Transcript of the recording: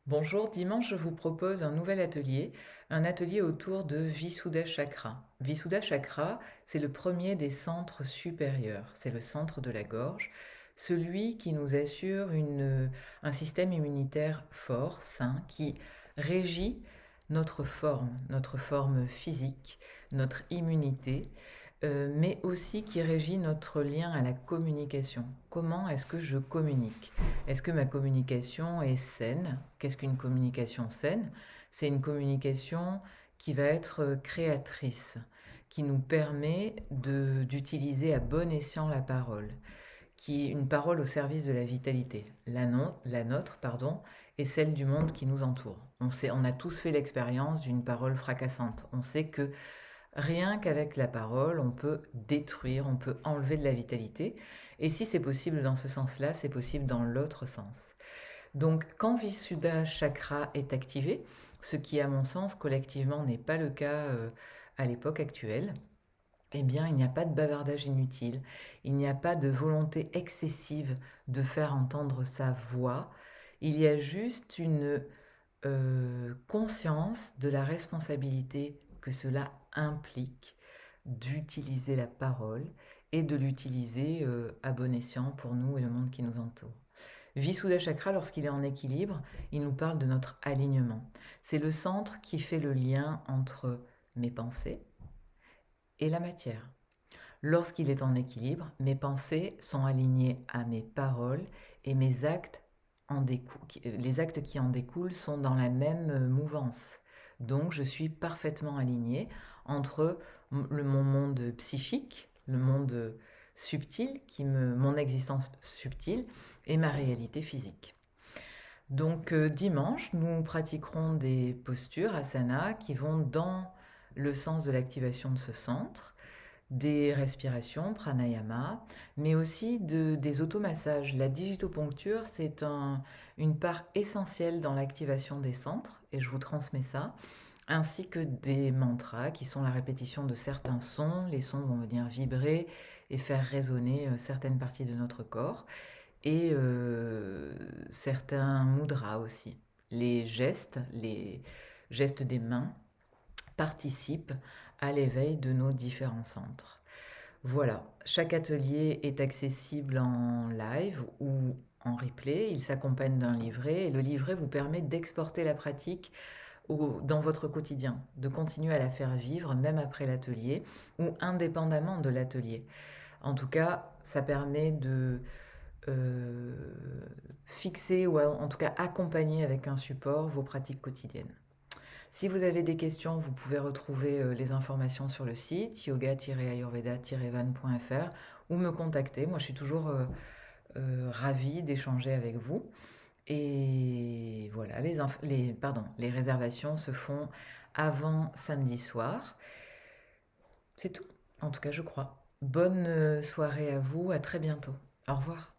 Bonjour, dimanche je vous propose un atelier autour de Visuddha Chakra. Visuddha Chakra, c'est le premier des centres supérieurs, c'est le centre de la gorge, celui qui nous assure un système immunitaire fort, sain, qui régit notre forme physique, notre immunité, mais aussi qui régit notre lien à la communication. Comment est-ce que je communique? Est-ce que ma communication est saine? Qu'est-ce qu'une communication saine? C'est une communication qui va être créatrice, qui nous permet d'utiliser à bon escient la parole, qui est une parole au service de la vitalité. La nôtre, pardon, et celle du monde qui nous entoure. On a tous fait l'expérience d'une parole fracassante. On sait que rien qu'avec la parole, on peut détruire, on peut enlever de la vitalité. Et si c'est possible dans ce sens-là, c'est possible dans l'autre sens. Donc, quand Visuddha Chakra est activé, ce qui à mon sens collectivement n'est pas le cas à l'époque actuelle, eh bien, il n'y a pas de bavardage inutile, il n'y a pas de volonté excessive de faire entendre sa voix, il y a juste une conscience de la responsabilité que cela implique d'utiliser la parole et de l'utiliser à bon escient pour nous et le monde qui nous entoure. Visuddha Chakra, lorsqu'il est en équilibre, il nous parle de notre alignement. C'est le centre qui fait le lien entre mes pensées et la matière. Lorsqu'il est en équilibre, mes pensées sont alignées à mes paroles et mes actes les actes qui en découlent sont dans la même mouvance. Donc je suis parfaitement alignée entre mon monde psychique, le monde subtil, mon existence subtile, et ma réalité physique. Donc dimanche, nous pratiquerons des postures asana qui vont dans le sens de l'activation de ce centre, des respirations, pranayama, mais aussi des automassages. La digitoponcture, une part essentielle dans l'activation des centres, et je vous transmets ça, ainsi que des mantras qui sont la répétition de certains sons. Les sons vont venir vibrer et faire résonner certaines parties de notre corps, et certains mudras aussi. Les gestes des mains participent à l'éveil de nos différents centres. Voilà, chaque atelier est accessible en live ou en replay. Il s'accompagne d'un livret et le livret vous permet d'exporter la pratique dans votre quotidien, de continuer à la faire vivre même après l'atelier ou indépendamment de l'atelier. En tout cas, ça permet de euh, fixer ou en tout cas accompagner avec un support vos pratiques quotidiennes. Si vous avez des questions, vous pouvez retrouver les informations sur le site yoga-ayurveda-van.fr ou me contacter. Moi, je suis toujours ravie d'échanger avec vous. Et voilà, les réservations se font avant samedi soir. C'est tout, en tout cas, je crois. Bonne soirée à vous, à très bientôt. Au revoir.